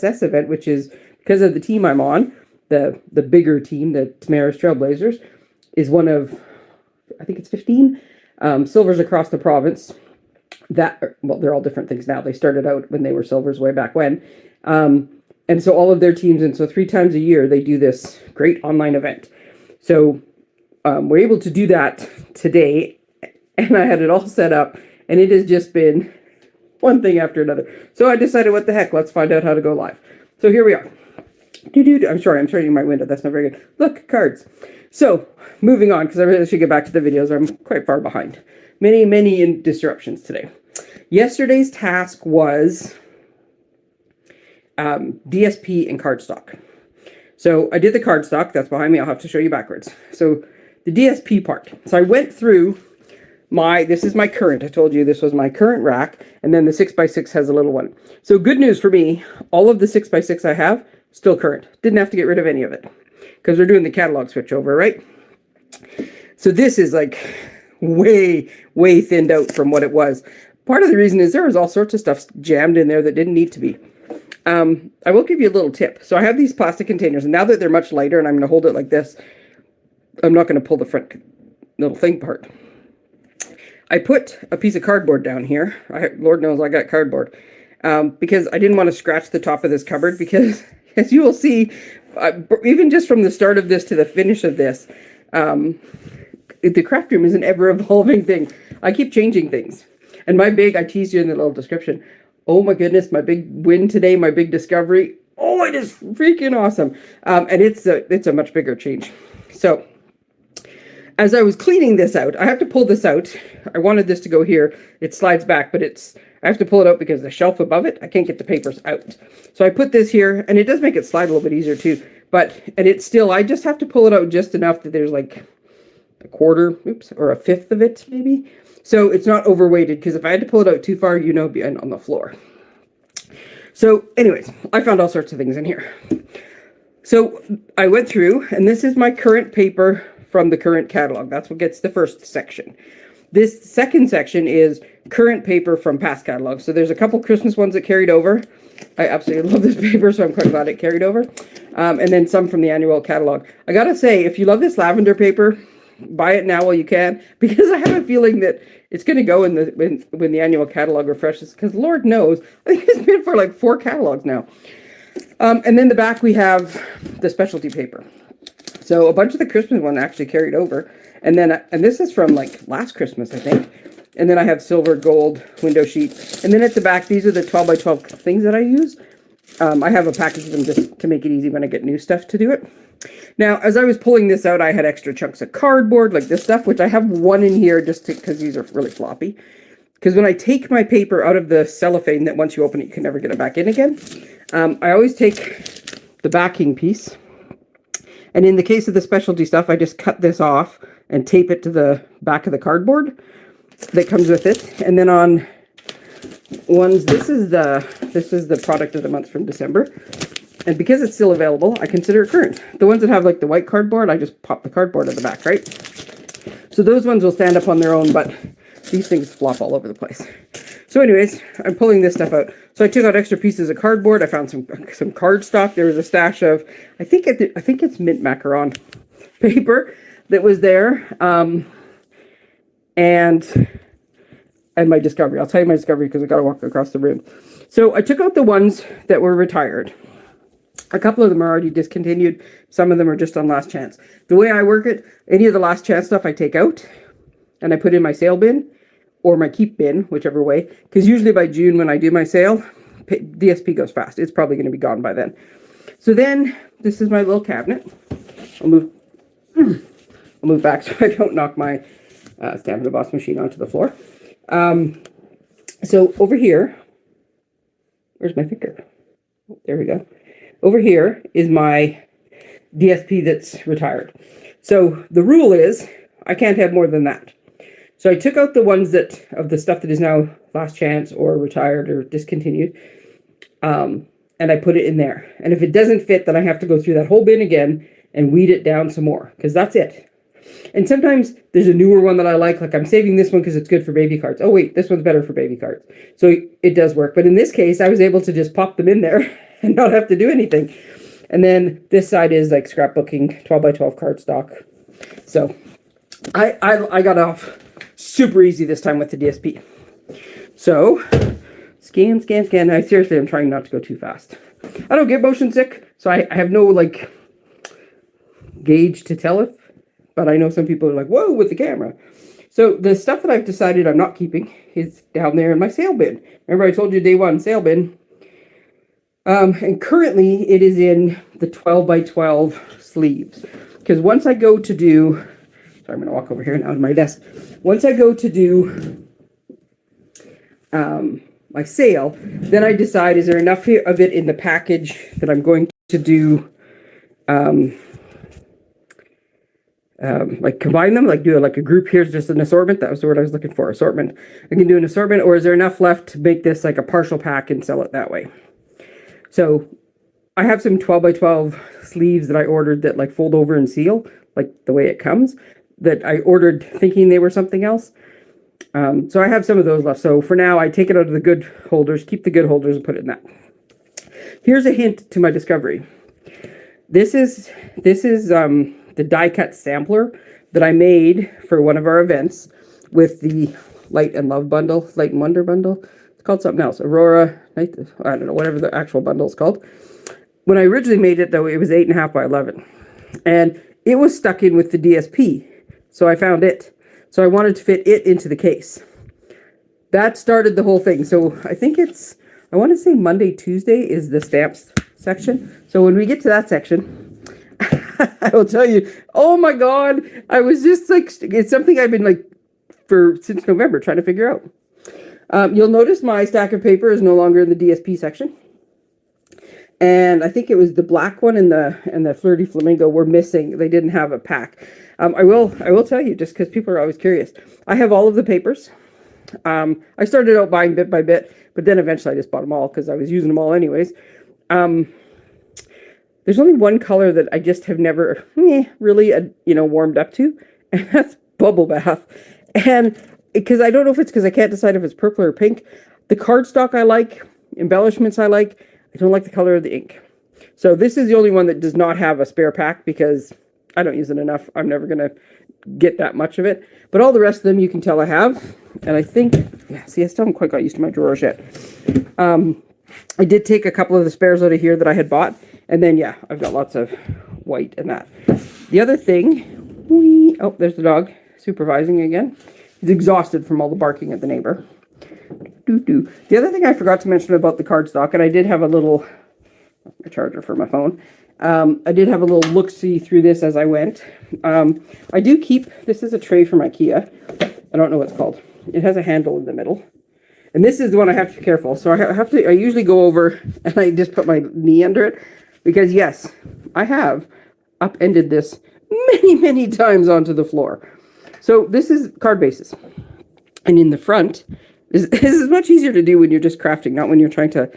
SS event, which is because of the team I'm on, the bigger team, the Tamara's Trailblazers, is one of, I think it's 15 silvers across the province. Well, they're all different things now. They started out when they were silvers way back when. And so all of their teams, and so 3 times a year, they do this great online event. So we're able to do that today, and I had it all set up, and it has just been one thing after another. So I decided, what the heck, let's find out how to go live. So here we are. I'm sorry, I'm showing my window. That's not very good. Look, cards. So moving on, because I really should get back to the videos. I'm quite far behind. Many disruptions today. Yesterday's task was DSP and cardstock. So I did the cardstock. That's behind me. I'll have to show you backwards. So the DSP part. So I went through this is my current. I told you this was my current rack. And then the 6x6 has a little one. So good news for me, all of the 6x6 I have, still current. Didn't have to get rid of any of it. Because we're doing the catalog switch over, right? So this is like way thinned out from what it was. Part of the reason is there was all sorts of stuff jammed in there that didn't need to be. I will give you a little tip. So I have these plastic containers, and now that they're much lighter, and I'm going to hold it like this, I'm not going to pull the front little thing part. I put a piece of cardboard down here. Lord knows I got cardboard. Because I didn't want to scratch the top of this cupboard, because as you will see, even just from the start of this to the finish of this, the craft room is an ever-evolving thing. I keep changing things. And I teased you in the little description. Oh my goodness, my big win today, my big discovery. Oh, it is freaking awesome. And it's a much bigger change. So as I was cleaning this out, I have to pull this out. I wanted this to go here. It slides back, but I have to pull it out because the shelf above it, I can't get the papers out. So I put this here, and it does make it slide a little bit easier too. And it's still, I just have to pull it out just enough that there's like a quarter, or a fifth of it maybe. So it's not overweighted, because if I had to pull it out too far, it'd be on the floor. So anyways, I found all sorts of things in here. So I went through, and this is my current paper from the current catalog. That's what gets the first section. This second section is current paper from past catalogs. So there's a couple Christmas ones that carried over. I absolutely love this paper, so I'm quite glad it carried over. And then some from the annual catalog. I gotta say, if you love this lavender paper, buy it now while you can, because I have a feeling that it's going to go when the annual catalog refreshes, because Lord knows, I think it's been for like 4 catalogs now. And then the back we have the specialty paper. So a bunch of the Christmas one actually carried over. And this is from like last Christmas, I think. And then I have silver, gold, window sheet. And then at the back, these are the 12 by 12 things that I use. I have a package of them just to make it easy when I get new stuff to do it. Now, as I was pulling this out, I had extra chunks of cardboard, like this stuff, which I have one in here just because these are really floppy. Because when I take my paper out of the cellophane that once you open it, you can never get it back in again, I always take the backing piece. And in the case of the specialty stuff, I just cut this off and tape it to the back of the cardboard that comes with it. And then on ones, this is the product of the month from December. And because it's still available, I consider it current. The ones that have like the white cardboard, I just pop the cardboard at the back, right? So those ones will stand up on their own, but these things flop all over the place. So anyways, I'm pulling this stuff out. So I took out extra pieces of cardboard. I found some cardstock. There was a stash of, I think it's mint macaron paper that was there. And my discovery. I'll tell you my discovery because I got to walk across the room. So I took out the ones that were retired. A couple of them are already discontinued. Some of them are just on last chance. The way I work it, any of the last chance stuff I take out and I put in my sale bin or my keep bin, whichever way. Because usually by June when I do my sale, DSP goes fast. It's probably going to be gone by then. So then this is my little cabinet. I'll move back so I don't knock my Stampin' Boss machine onto the floor. So over here, where's my finger? There we go. Over here is my DSP that's retired. So the rule is I can't have more than that. So I took out the ones of the stuff that is now last chance or retired or discontinued. And I put it in there. And if it doesn't fit, then I have to go through that whole bin again and weed it down some more, because that's it. And sometimes there's a newer one that I like I'm saving this one because it's good for baby cards. Oh wait, this one's better for baby cards. So it does work. But in this case, I was able to just pop them in there and not have to do anything. And then this side is like scrapbooking, 12 by 12 cardstock. So I got off super easy this time with the DSP. So scan. I seriously am trying not to go too fast. I don't get motion sick, so I have no like gauge to tell if, but I know some people are like, whoa, with the camera. So the stuff that I've decided I'm not keeping is down there in my sale bin. Remember I told you day one sale bin. And currently it is in the 12 by 12 sleeves. Because once I go to do, sorry, I'm going to walk over here now to my desk. Once I go to do my sale, then I decide, is there enough of it in the package that I'm going to do, like combine them, like do like a group. Here's just an assortment. That was the word I was looking for, assortment. I can do an assortment, or is there enough left to make this like a partial pack and sell it that way? So I have some 12 by 12 sleeves that I ordered that like fold over and seal, like the way it comes, that I ordered thinking they were something else. So I have some of those left. So for now, I take it out of the good holders, keep the good holders and put it in that. Here's a hint to my discovery. This is the die cut sampler that I made for one of our events with the Light and Love bundle, Light and Wonder bundle. It's called something else. Aurora, I don't know, whatever the actual bundle is called. When I originally made it, though, it was 8.5 by 11. And it was stuck in with the DSP. So I found it. So I wanted to fit it into the case. That started the whole thing. So I think it's, I want to say Monday, Tuesday is the stamps section. So when we get to that section, I will tell you, oh my God, I was just like, it's something I've been like since November trying to figure out. You'll notice my stack of paper is no longer in the DSP section. And I think it was the black one and the Flirty Flamingo were missing. They didn't have a pack. I will tell you, just because people are always curious. I have all of the papers. I started out buying bit by bit, but then eventually I just bought them all because I was using them all anyways. There's only one color that I just have never really, warmed up to, and that's Bubble Bath. And because I don't know if it's because I can't decide if it's purple or pink. The cardstock I like, embellishments I like. I don't like the color of the ink. So this is the only one that does not have a spare pack because I don't use it enough. I'm never going to get that much of it. But all the rest of them you can tell I have. And I think, see, I still haven't quite got used to my drawers yet. I did take a couple of the spares out of here that I had bought. And then, I've got lots of white and that. The other thing, oh, there's the dog supervising again. He's exhausted from all the barking at the neighbor. The other thing I forgot to mention about the cardstock, and I did have a charger for my phone. I did have a little look-see through this as I went. I do keep, this is a tray from IKEA. I don't know what it's called. It has a handle in the middle. And this is the one I have to be careful. So I usually go over and I just put my knee under it. Because yes, I have upended this many, many times onto the floor. So this is card bases. And in the front, this is much easier to do when you're just crafting, not when you're trying to...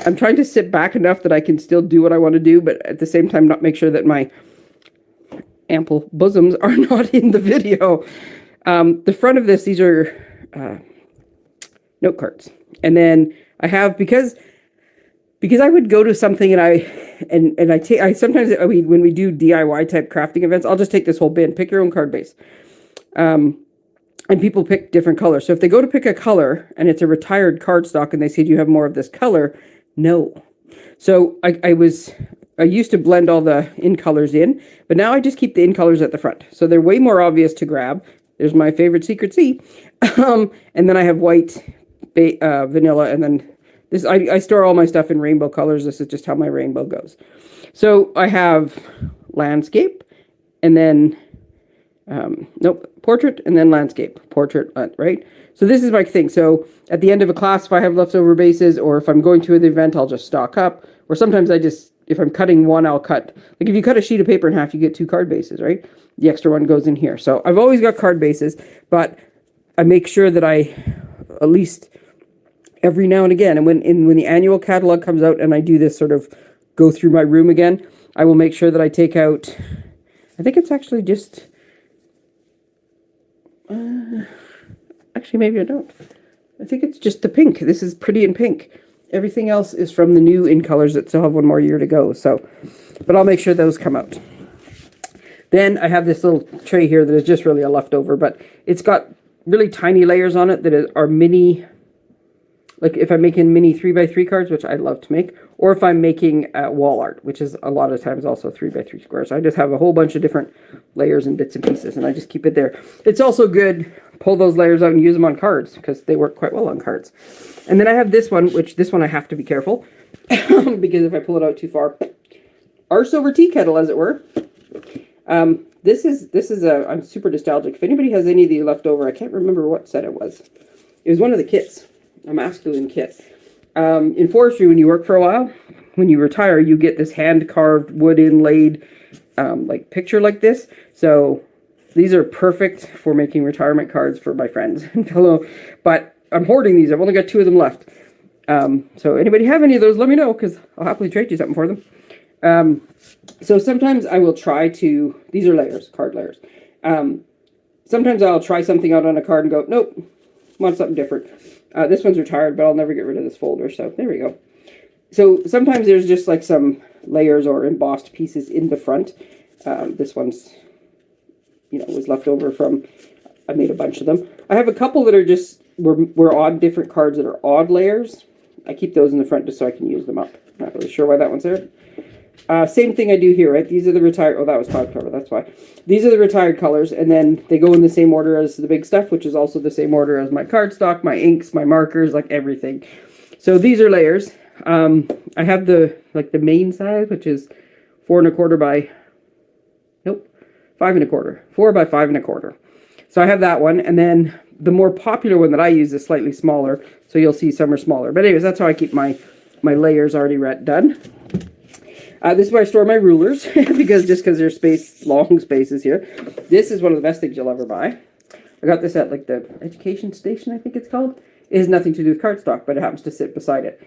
I'm trying to sit back enough that I can still do what I want to do, but at the same time not make sure that my ample bosoms are not in the video. The front of this, these are note cards. And then I have, because I would go to something and I sometimes, when we do DIY type crafting events, I'll just take this whole bin, pick your own card base. And people pick different colors. So if they go to pick a color and it's a retired cardstock and they say, do you have more of this color? No. So I used to blend all the in colors in, but now I just keep the in colors at the front. So they're way more obvious to grab. There's my favorite Secret C. And then I have white, vanilla, and then this, I store all my stuff in rainbow colors. This is just how my rainbow goes. So I have landscape and then, portrait and then landscape, portrait, right? So this is my thing. So at the end of a class, if I have leftover bases or if I'm going to an event, I'll just stock up. Or sometimes if I'm cutting one, I'll cut, like if you cut a sheet of paper in half, you get 2 card bases, right? The extra one goes in here. So I've always got card bases, but I make sure that I, at least every now and again, and when the annual catalog comes out and I do this sort of go through my room again, I will make sure that I take out, I think it's actually just, actually maybe I don't. I think it's just the pink. This is pretty in pink. Everything else is from the new in colors that still have one more year to go. So, but I'll make sure those come out. Then I have this little tray here that is just really a leftover, but it's got really tiny layers on it that are mini, like if I'm making mini 3x3 cards, which I'd love to make, or if I'm making wall art, which is a lot of times also 3x3 squares. I just have a whole bunch of different layers and bits and pieces, and I just keep it there. It's also good, pull those layers out and use them on cards, because they work quite well on cards. And then I have this one, which this one I have to be careful, because if I pull it out too far, arse over tea kettle, as it were. This is I'm super nostalgic. If anybody has any of the leftover, I can't remember what set it was. It was one of the kits, a masculine kit. In forestry, when you work for a while, when you retire, you get this hand-carved, wood inlaid, like picture like this. So these are perfect for making retirement cards for my friends and fellow. But I'm hoarding these. I've only got 2 of them left. So anybody have any of those, let me know, because I'll happily trade you something for them. So sometimes I will try to, these are layers, card layers. Sometimes I'll try something out on a card and go, nope, want something different. This one's retired, but I'll never get rid of this folder, so there we go. So sometimes there's just like some layers or embossed pieces in the front. This one's, you know, was left over from, I made a bunch of them. I have a couple that are just, were odd different cards that are odd layers. I keep those in the front just so I can use them up. Not really sure why that one's there. Same thing I do here, right? These are the retired, oh, that was cloud cover, that's why. These are the retired colors, and then they go in the same order as the big stuff, which is also the same order as my cardstock, my inks, my markers, like everything. So these are layers. I have the main size, which is 4 1/4 by, nope, 5 1/4. 4 by 5 1/4. So I have that one, and then the more popular one that I use is slightly smaller, so you'll see some are smaller. But anyways, that's how I keep my layers already done. This is where I store my rulers, because there's long spaces here. This is one of the best things you'll ever buy. I got this at like the education station, I think it's called. It has nothing to do with cardstock, but it happens to sit beside it.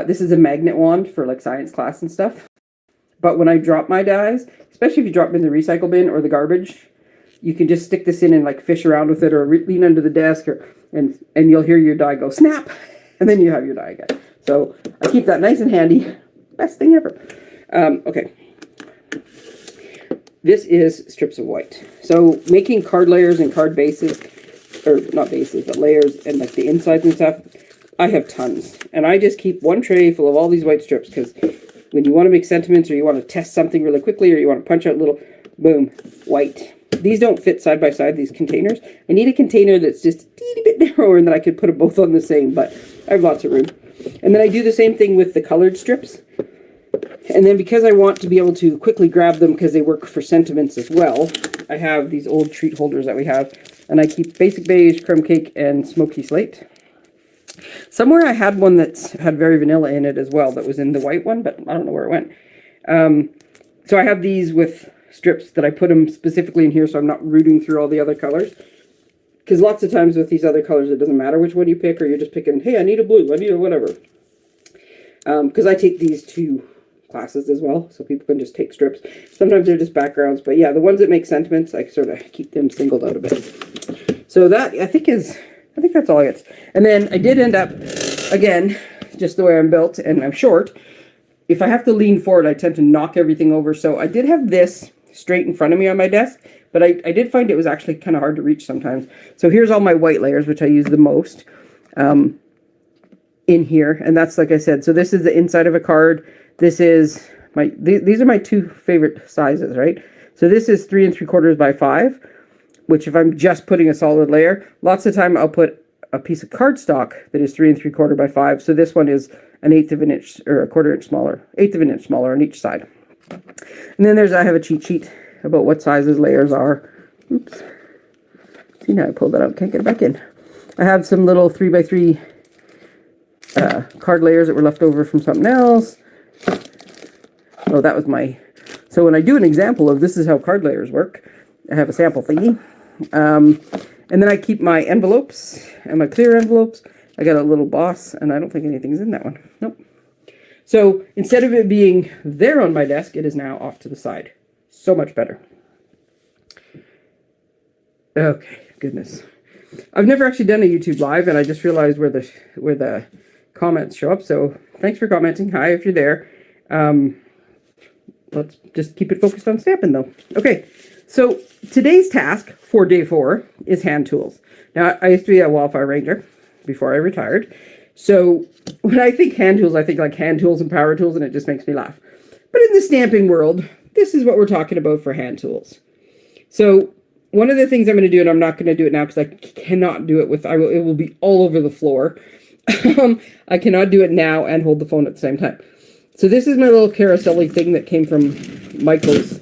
This is a magnet wand for like science class and stuff. But when I drop my dies, especially if you drop them in the recycle bin or the garbage, you can just stick this in and like fish around with it, or lean under the desk, and you'll hear your die go snap, and then you have your die again. So I keep that nice and handy. Best thing ever. Okay. This is strips of white. So making card layers and card bases, or not bases, but layers and like the insides and stuff, I have tons. And I just keep one tray full of all these white strips, because when you want to make sentiments, or you want to test something really quickly, or you want to punch out little, boom, white. These don't fit side by side, these containers. I need a container that's just a teeny bit narrower, and that I could put them both on the same, but I have lots of room. And then I do the same thing with the colored strips. And then because I want to be able to quickly grab them, because they work for sentiments as well, I have these old treat holders that we have. And I keep Basic Beige, Crumb Cake, and Smoky Slate. Somewhere I had one that had Very Vanilla in it as well, that was in the white one, but I don't know where it went. So I have these with strips that I put them specifically in here, so I'm not rooting through all the other colors. Because lots of times with these other colors, it doesn't matter which one you pick, or you're just picking, hey, I need a blue, I need a whatever. Because I take these to classes as well, so people can just take strips. Sometimes they're just backgrounds, but yeah, the ones that make sentiments, I sort of keep them singled out a bit. So that, I think that's all I get. And then I did end up, again, just the way I'm built, and I'm short, if I have to lean forward, I tend to knock everything over. So I did have this straight in front of me on my desk, but I did find it was actually kind of hard to reach sometimes. So here's all my white layers, which I use the most in here. And that's, like I said, so this is the inside of a card. This is these are my 2 favorite sizes, right? So this is 3 3/4 by 5, which if I'm just putting a solid layer, lots of time I'll put a piece of cardstock that is 3 3/4 by 5. So this one is an 1/8 of an inch, or a 1/4 inch smaller, 1/8 of an inch smaller on each side. And then I have a cheat sheet about what sizes layers are. Oops. See, now I pulled that out, can't get it back in. I have some little 3x3 card layers that were left over from something else. Oh, that was so when I do an example of this is how card layers work, I have a sample thingy. And then I keep my envelopes and my clear envelopes. I got a little boss, and I don't think anything's in that one. Nope. So instead of it being there on my desk, it is now off to the side. So much better. Okay, goodness. I've never actually done a YouTube live, and I just realized where the comments show up. So thanks for commenting. Hi, if you're there. Let's just keep it focused on Stampin' though. Okay, so today's task for day 4 is hand tools. Now, I used to be a wildfire ranger before I retired. So when I think hand tools, I think like hand tools and power tools, and it just makes me laugh. But in the stamping world, this is what we're talking about for hand tools. So one of the things I'm going to do, and I'm not going to do it now because I cannot do it with, it will be all over the floor. I cannot do it now and hold the phone at the same time. So this is my little carousel thing that came from Michael's.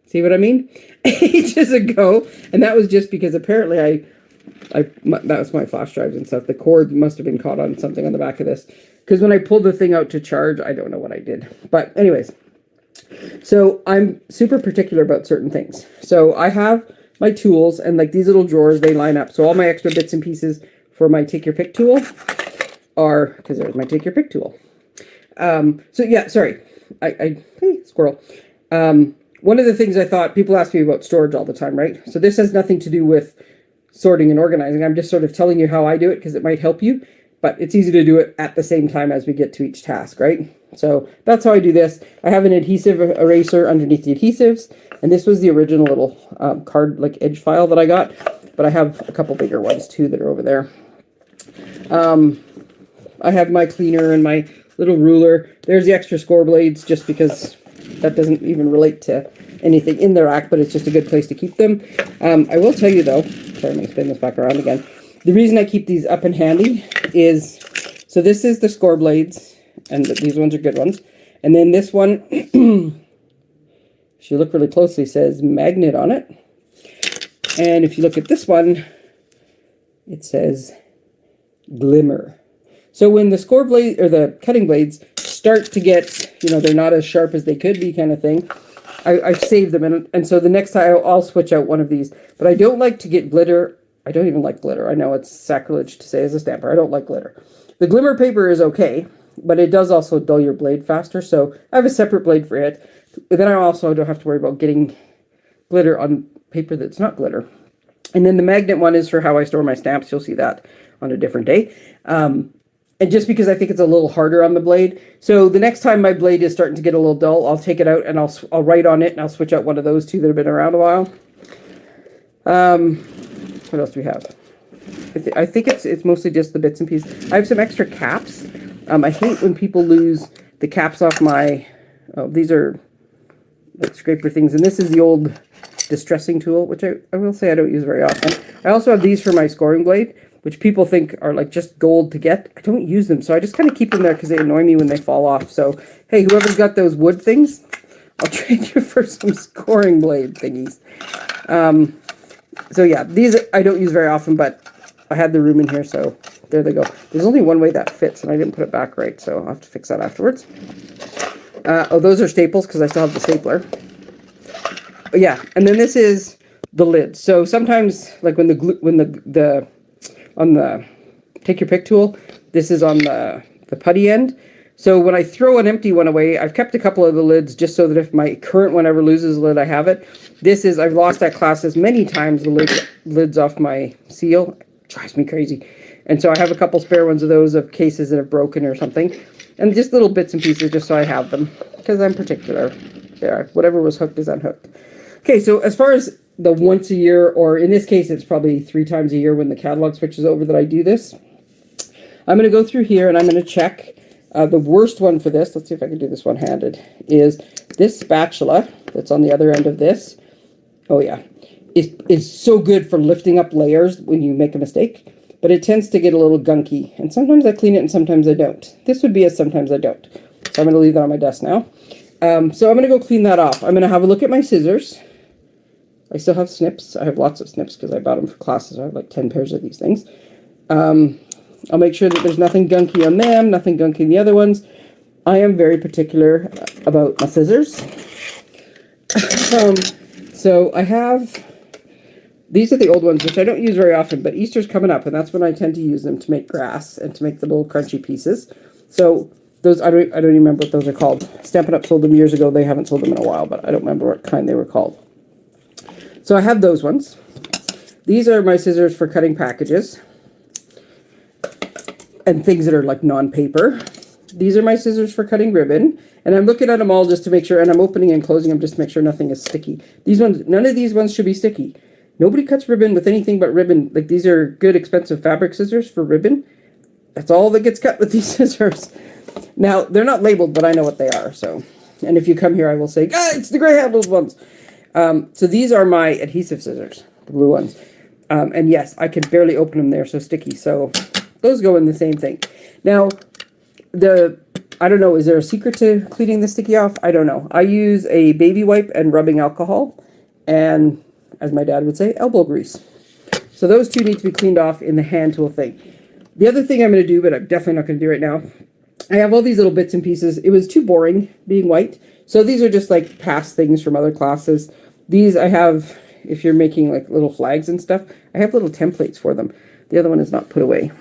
See what I mean? Ages ago. And that was just because apparently that was my flash drives and stuff. The cord must have been caught on something on the back of this. Because when I pulled the thing out to charge, I don't know what I did. But anyways. So I'm super particular about certain things. So I have my tools and like these little drawers, they line up. So all my extra bits and pieces for my take your pick tool are, because there's my take your pick tool. So yeah, sorry, hey, squirrel. One of the things I thought, people ask me about storage all the time, right? So this has nothing to do with sorting and organizing. I'm just sort of telling you how I do it because it might help you, but it's easy to do it at the same time as we get to each task, right? So that's how I do this. I have an adhesive eraser underneath the adhesives, and this was the original little card, like edge file that I got, but I have a couple bigger ones too that are over there. I have my cleaner and my little ruler. There's the extra score blades just because that doesn't even relate to anything in the rack, but it's just a good place to keep them. I will tell you though, sorry, I'm going to spin this back around again. The reason I keep these up and handy is, so this is the score blades, and these ones are good ones. And then this one, if you look really closely, says magnet on it. And if you look at this one, it says glimmer. So when the score blade or the cutting blades start to get, you know, they're not as sharp as they could be kind of thing, I've saved them. And so the next time I'll switch out one of these. But I don't like to get glitter. I don't even like glitter. I know it's sacrilege to say as a stamper. I don't like glitter. The glimmer paper is okay, but it does also dull your blade faster. So I have a separate blade for it. But then I also don't have to worry about getting glitter on paper that's not glitter. And then the magnet one is for how I store my stamps. You'll see that on a different day. And just because I think it's a little harder on the blade. So the next time my blade is starting to get a little dull, I'll take it out and I'll write on it and I'll switch out one of those two that have been around a while. What else do we have? I think it's mostly just the bits and pieces. I have some extra caps. I hate when people lose the caps off my, these are like scraper things. And this is the old distressing tool, which I will say I don't use very often. I also have these for my scoring blade, which people think are like just gold to get. I don't use them, so I just kind of keep them there because they annoy me when they fall off. So, hey, whoever's got those wood things, I'll trade you for some scoring blade thingies. So yeah, these I don't use very often, but I had the room in here, so there they go. There's only one way that fits, and I didn't put it back right, so I'll have to fix that afterwards. Oh, those are staples because I still have the stapler. But yeah, and then this is the lid. So sometimes, like when on the take your pick tool, this is on the putty end. So when I throw an empty one away, I've kept a couple of the lids just so that if my current one ever loses a lid, I have it. This is, I've lost at classes many times, the lids off my seal. It drives me crazy. And so I have a couple spare ones of those of cases that have broken or something. And just little bits and pieces just so I have them. Because I'm particular. There, whatever was hooked is unhooked. Okay, so as far as the once a year, or in this case, it's probably 3 times a year when the catalog switches over that I do this. I'm going to go through here and I'm going to check. The worst one for this, let's see if I can do this one-handed, is this spatula that's on the other end of this. Oh yeah, is so good for lifting up layers when you make a mistake, but it tends to get a little gunky. And sometimes I clean it and sometimes I don't. This would be a sometimes I don't. So I'm going to leave that on my desk now. So I'm going to go clean that off. I'm going to have a look at my scissors. I still have snips. I have lots of snips because I bought them for classes. I have like 10 pairs of these things. I'll make sure that there's nothing gunky on them, nothing gunky in the other ones. I am very particular about my scissors. So I have, these are the old ones, which I don't use very often, but Easter's coming up, and that's when I tend to use them to make grass and to make the little crunchy pieces. So those, I don't even remember what those are called. Stampin' Up! Sold them years ago. They haven't sold them in a while, but I don't remember what kind they were called. So I have those ones. These are my scissors for cutting packages. and things that are like non-paper. These are my scissors for cutting ribbon, and I'm looking at them all just to make sure, and I'm opening and closing them just to make sure nothing is sticky. These ones, none of these ones should be sticky. Nobody cuts ribbon with anything but ribbon. Like, these are good, expensive fabric scissors for ribbon. That's all that gets cut with these scissors. Now, they're not labeled, but I know what they are, so. And if you come here, I will say, it's the gray-handled ones. So these are my adhesive scissors, the blue ones. And yes, I can barely open them. They're so sticky. So those go in the same thing. Now, I don't know, is there a secret to cleaning the sticky off? I don't know. I use a baby wipe and rubbing alcohol, and, as my dad would say, elbow grease. So those two need to be cleaned off in the hand tool thing. The other thing I'm going to do, but I'm definitely not going to do right now, I have all these little bits and pieces. It was too boring being white. So these are just like past things from other classes. These I have, if you're making like little flags and stuff, I have little templates for them. The other one is not put away.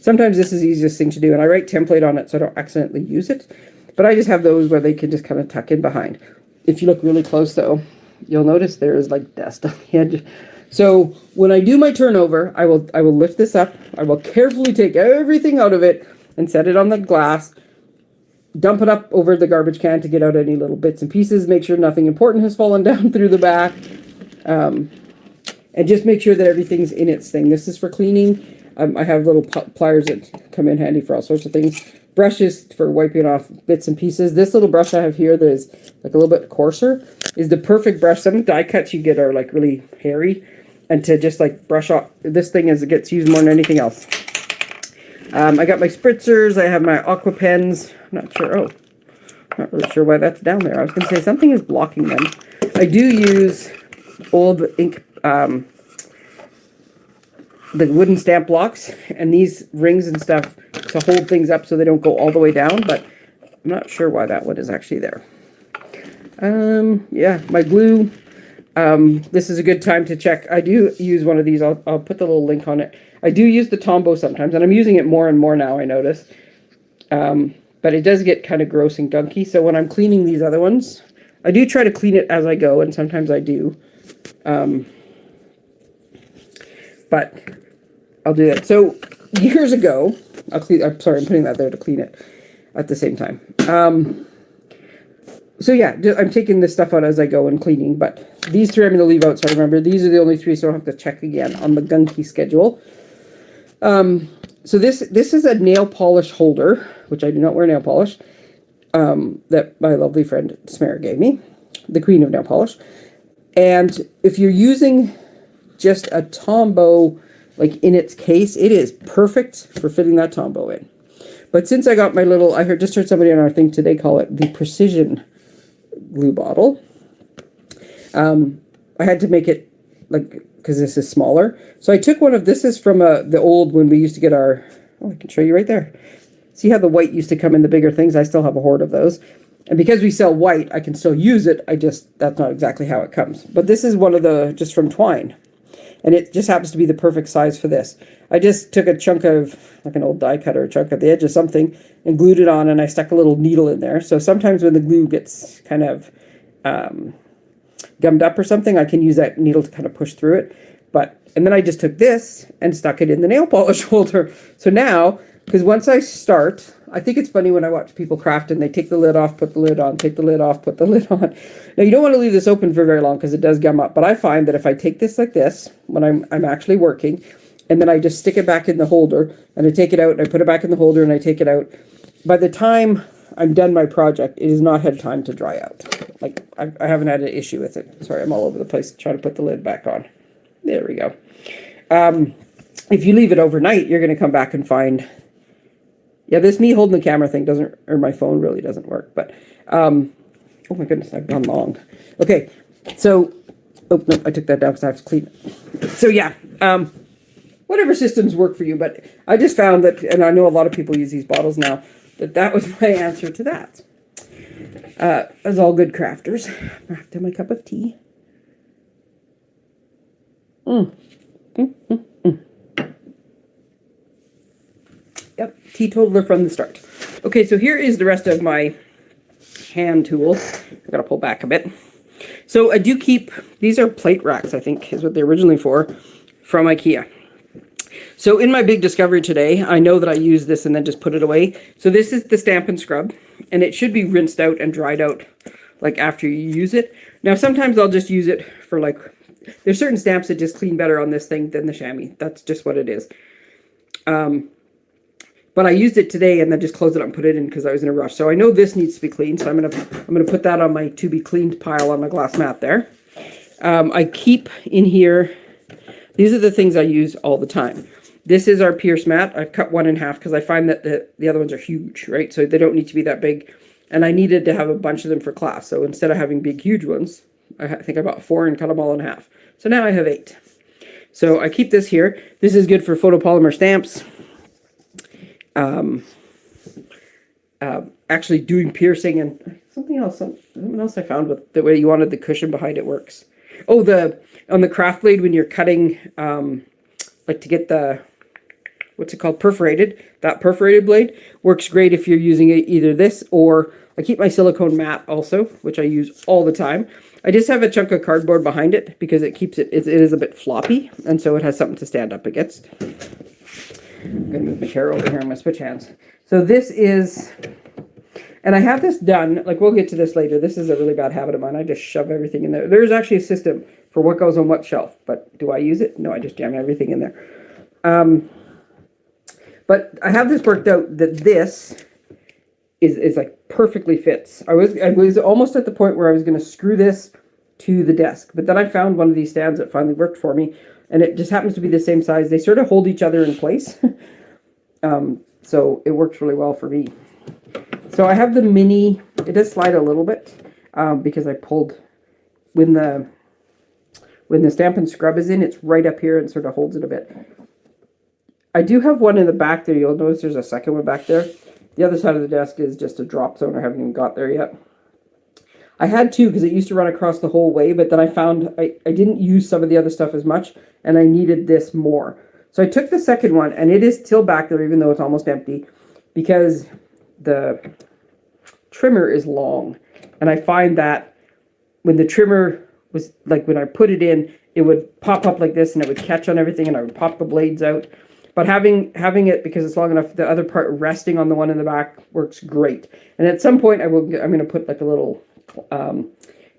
Sometimes this is the easiest thing to do, and I write template on it so I don't accidentally use it. But I just have those where they can just kind of tuck in behind. If you look really close, though, you'll notice there is like dust on the edge. So when I do my turnover, I will lift this up. I will carefully take everything out of it and set it on the glass. Dump it up over the garbage can to get out any little bits and pieces. Make sure nothing important has fallen down through the back. And just make sure that everything's in its thing. This is for cleaning. I have little pliers that come in handy for all sorts of things. Brushes for wiping off bits and pieces. This little brush I have here that is like a little bit coarser is the perfect brush. Some die cuts you get are like really hairy. And to just like brush off, this thing it gets used more than anything else. I got my spritzers. I have my aqua pens. I'm not sure. Oh, not really sure why that's down there. I was going to say something is blocking them. I do use old ink, the wooden stamp blocks and these rings and stuff to hold things up so they don't go all the way down, but I'm not sure why that one is actually there. Yeah, my glue. This is a good time to check. I do use one of these. I'll put the little link on it. I do use the Tombow sometimes, and I'm using it more and more now, I notice. But it does get kind of gross and gunky, so when I'm cleaning these other ones, I do try to clean it as I go, and sometimes I do. But I'll do that. So years ago, I'm sorry, I'm putting that there to clean it at the same time. So yeah, I'm taking this stuff out as I go and cleaning, but these three I'm going to leave out so I remember. These are the only three, so I don't have to check again on the gunky schedule. So this is a nail polish holder, which I do not wear nail polish, that my lovely friend Samara gave me, the queen of nail polish. And if you're using just a Tombow, like in its case, it is perfect for fitting that Tombow in. But since I got my little, I just heard somebody on our thing today call it the precision glue bottle. I had to make it like, because this is smaller. So I took one of, this is from the old, when we used to get our, oh, I can show you right there. See how the white used to come in the bigger things? I still have a hoard of those. And because we sell white, I can still use it. That's not exactly how it comes. But this is one of the, just from twine. And it just happens to be the perfect size for this. I just took a chunk of, like an old die cutter, a chunk at the edge of something, and glued it on, and I stuck a little needle in there. So sometimes when the glue gets kind of gummed up or something, I can use that needle to kind of push through it. And then I just took this and stuck it in the nail polish holder. So now, because once I start, I think it's funny when I watch people craft and they take the lid off, put the lid on, take the lid off, put the lid on. Now, you don't want to leave this open for very long because it does gum up. But I find that if I take this like this, when I'm actually working, and then I just stick it back in the holder, and I take it out, and I put it back in the holder, and I take it out, by the time I'm done my project, it has not had time to dry out. Like, I haven't had an issue with it. Sorry, I'm all over the place trying to put the lid back on. There we go. If you leave it overnight, you're going to come back and find... Yeah, this me holding the camera thing doesn't, or my phone really doesn't work, but, oh my goodness, I've gone long. Okay, so, oh, no, I took that down because I have to clean it. So yeah, whatever systems work for you, but I just found that, and I know a lot of people use these bottles now, that was my answer to that. As all good crafters, I have to have my cup of tea. Yep, teetotaler from the start. Okay, so here is the rest of my hand tools. I gotta pull back a bit. So I do keep, these are plate racks, I think is what they're originally for, from IKEA. So in my big discovery today, I know that I use this and then just put it away. So this is the Stampin' Scrub, and it should be rinsed out and dried out like after you use it. Now sometimes I'll just use it for like, there's certain stamps that just clean better on this thing than the chamois. That's just what it is. But I used it today and then just closed it up and put it in because I was in a rush. So I know this needs to be cleaned, so I'm gonna put that on my to be cleaned pile on my glass mat there. I keep in here, these are the things I use all the time. This is our Pierce mat. I've cut one in half because I find that the other ones are huge, right? So they don't need to be that big. And I needed to have a bunch of them for class. So instead of having big, huge ones, I think I bought 4 and cut them all in half. So now I have 8. So I keep this here. This is good for photopolymer stamps. Actually doing piercing and something else I found with the way you wanted the cushion behind it works. Oh, on the craft blade when you're cutting, like to get the, what's it called, perforated, that perforated blade works great if you're using either this or I keep my silicone mat also, which I use all the time. I just have a chunk of cardboard behind it because it keeps it is a bit floppy, and so it has something to stand up against. I'm going to move my chair over here. I'm going to switch hands. So this is, and I have this done, like we'll get to this later. This is a really bad habit of mine. I just shove everything in there. There's actually a system for what goes on what shelf, but do I use it? No, I just jam everything in there. But I have this worked out that this is like perfectly fits. I was almost at the point where I was going to screw this to the desk, but then I found one of these stands that finally worked for me, and it just happens to be the same size. They sort of hold each other in place. So it works really well for me. So I have the mini, it does slide a little bit, because I pulled, when the Stampin' Scrub is in, it's right up here and sort of holds it a bit. I do have one in the back there. You'll notice there's a second one back there. The other side of the desk is just a drop zone. I haven't even got there yet. I had 2 because it used to run across the whole way, but then I found I didn't use some of the other stuff as much, and I needed this more. So I took the second one, and it is still back there, even though it's almost empty, because the trimmer is long. And I find that when the trimmer was, like when I put it in, it would pop up like this, and it would catch on everything, and I would pop the blades out. But having it, because it's long enough, the other part resting on the one in the back works great. And at some point, I'm going to put like a little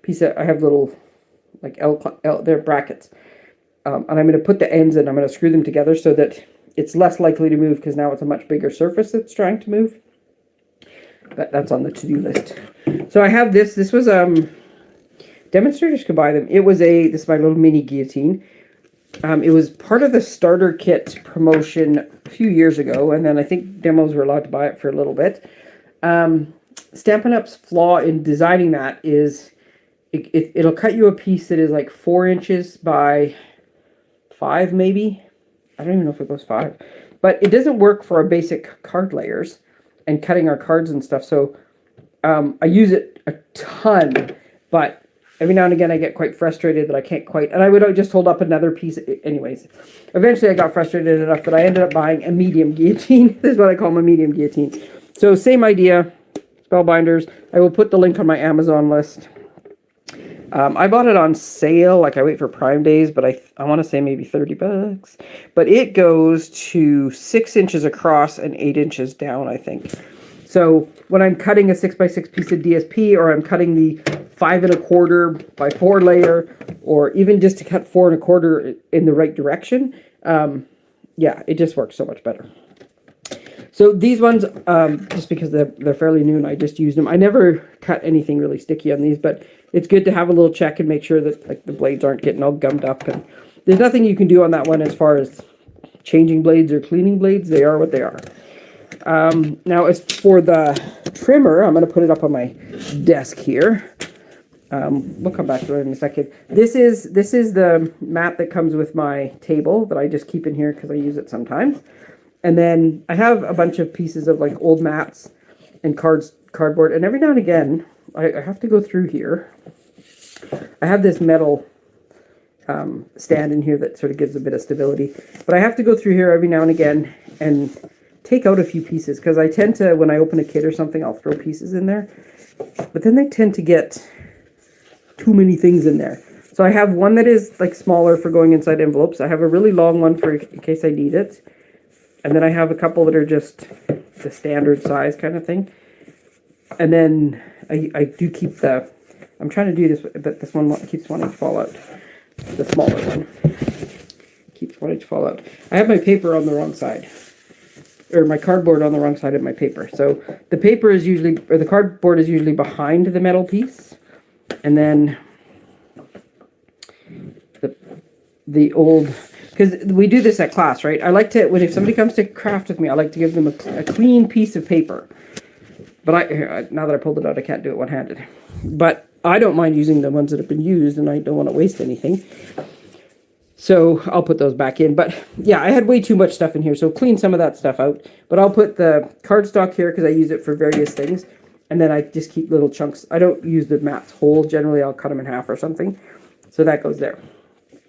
piece of, I have little like they're brackets. And I'm going to put the ends in. I'm going to screw them together so that it's less likely to move because now it's a much bigger surface that's trying to move. But that's on the to-do list. So I have this. This was, demonstrators could buy them. This is my little mini guillotine. It was part of the starter kit promotion a few years ago, and then I think demos were allowed to buy it for a little bit. Stampin' Up's flaw in designing that is it'll cut you a piece that is like 4 inches by 5 maybe. I don't even know if it goes 5. But it doesn't work for our basic card layers and cutting our cards and stuff. So I use it a ton, but every now and again I get quite frustrated that I can't quite, and I would just hold up another piece. Anyways, eventually I got frustrated enough that I ended up buying a medium guillotine. This is what I call my medium guillotine. So same idea, spellbinders. I will put the link on my Amazon list. I bought it on sale, like I wait for Prime Days, but I want to say maybe 30 bucks. But it goes to 6 inches across and 8 inches down, I think. So when I'm cutting a 6x6 piece of DSP, or I'm cutting the 5 1/4 by 4 layer, or even just to cut 4 1/4 in the right direction, yeah, it just works so much better. So these ones, just because they're fairly new and I just used them, I never cut anything really sticky on these, but it's good to have a little check and make sure that like the blades aren't getting all gummed up. And there's nothing you can do on that one as far as changing blades or cleaning blades. They are what they are. Now as for the trimmer, I'm going to put it up on my desk here. We'll come back to it in a second. This is the mat that comes with my table that I just keep in here because I use it sometimes. And then I have a bunch of pieces of like old mats and cardboard. And every now and again, I have to go through here. I have this metal stand in here that sort of gives a bit of stability. But I have to go through here every now and again and take out a few pieces. Because I tend to, when I open a kit or something, I'll throw pieces in there. But then they tend to get too many things in there. So I have one that is like smaller for going inside envelopes. I have a really long one for in case I need it. And then I have a couple that are just the standard size kind of thing. And then I do keep the, I'm trying to do this, but this one keeps wanting to fall out. The smaller one keeps wanting to fall out. I have my paper on the wrong side. Or my cardboard on the wrong side of my paper. So the paper is usually, or the cardboard is usually behind the metal piece. And then the old, because we do this at class, right? I like to, if somebody comes to craft with me, I like to give them a clean piece of paper. But now that I pulled it out, I can't do it one-handed. But I don't mind using the ones that have been used, and I don't want to waste anything. So I'll put those back in. But yeah, I had way too much stuff in here, so clean some of that stuff out. But I'll put the cardstock here because I use it for various things. And then I just keep little chunks. I don't use the mats whole. Generally, I'll cut them in half or something. So that goes there.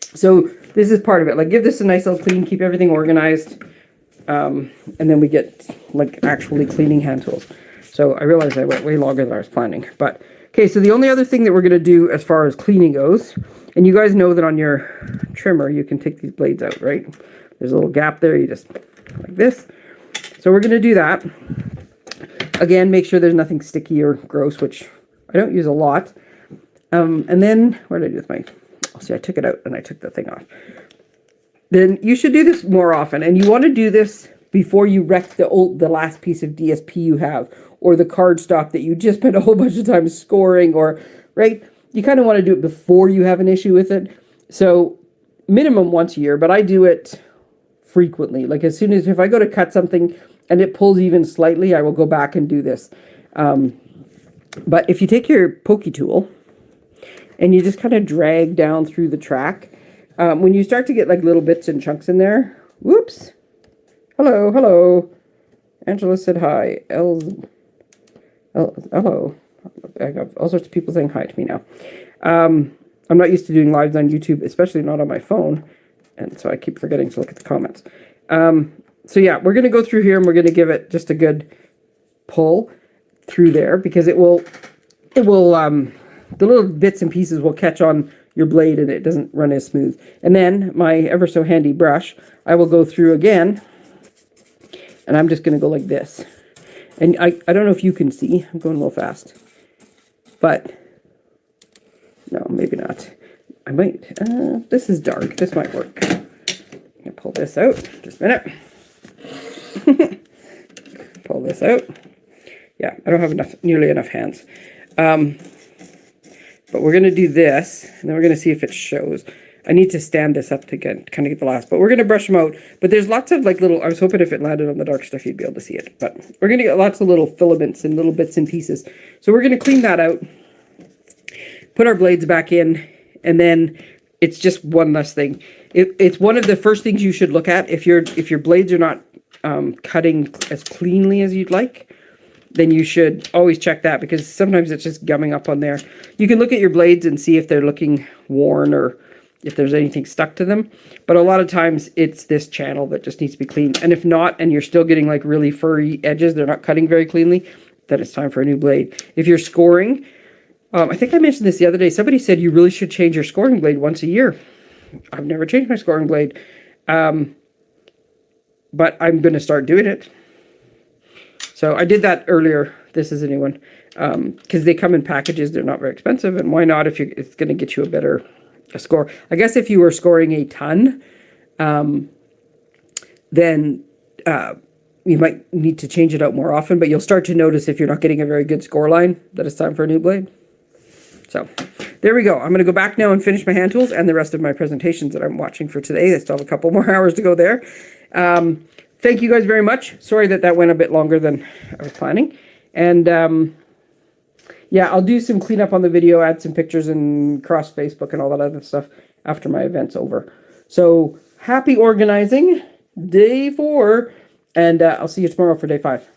So this is part of it. Like, give this a nice little clean, keep everything organized. And then we get, like, actually cleaning hand tools. So I realized I went way longer than I was planning. But, okay, so the only other thing that we're going to do as far as cleaning goes, and you guys know that on your trimmer, you can take these blades out, right? There's a little gap there. You just, like this. So we're going to do that. Again, make sure there's nothing sticky or gross, which I don't use a lot. And then, what did I do with my, oh, see, I took it out and I took the thing off. Then you should do this more often. And you want to do this before you wreck the last piece of DSP you have, or the cardstock that you just spent a whole bunch of time scoring, or, right? You kind of want to do it before you have an issue with it. So minimum once a year, but I do it frequently. Like as soon as, if I go to cut something and it pulls even slightly, I will go back and do this. But if you take your pokey tool and you just kind of drag down through the track, when you start to get like little bits and chunks in there, whoops. Hello, hello. Angela said hi. Hello. I got all sorts of people saying hi to me now. I'm not used to doing lives on YouTube, especially not on my phone. And so I keep forgetting to look at the comments. So yeah, we're going to go through here and we're going to give it just a good pull through there, because it will, the little bits and pieces will catch on your blade and it doesn't run as smooth. And then my ever so handy brush, I will go through again, and I'm just going to go like this. And I don't know if you can see, I'm going a little fast, but no, maybe not. I might, this is dark, this might work. I'm going to pull this out, just a minute. Pull this out. Yeah, I don't have nearly enough hands. But we're going to do this, and then we're going to see if it shows. I need to stand this up to kind of get the last, but we're going to brush them out. But there's lots of like little, I was hoping if it landed on the dark stuff, you'd be able to see it. But we're going to get lots of little filaments and little bits and pieces. So we're going to clean that out, put our blades back in, and then it's just one less thing. It's one of the first things you should look at. If your blades are not cutting as cleanly as you'd like, then you should always check that, because sometimes it's just gumming up on there. You can look at your blades and see if they're looking worn or if there's anything stuck to them. But a lot of times it's this channel that just needs to be cleaned. And if not, and you're still getting like really furry edges, they're not cutting very cleanly, then it's time for a new blade. If you're scoring, I think I mentioned this the other day, somebody said you really should change your scoring blade once a year. I've never changed my scoring blade. But I'm going to start doing it. So I did that earlier. This is a new one. Because they come in packages. They're not very expensive. And why not if it's going to get you a better score? I guess if you were scoring a ton, then you might need to change it out more often. But you'll start to notice if you're not getting a very good score line that it's time for a new blade. So there we go. I'm going to go back now and finish my hand tools and the rest of my presentations that I'm watching for today. I still have a couple more hours to go there. Thank you guys very much. Sorry that went a bit longer than I was planning. And yeah, I'll do some cleanup on the video, add some pictures and cross Facebook and all that other stuff after my event's over. So happy organizing, day 4, and I'll see you tomorrow for day 5.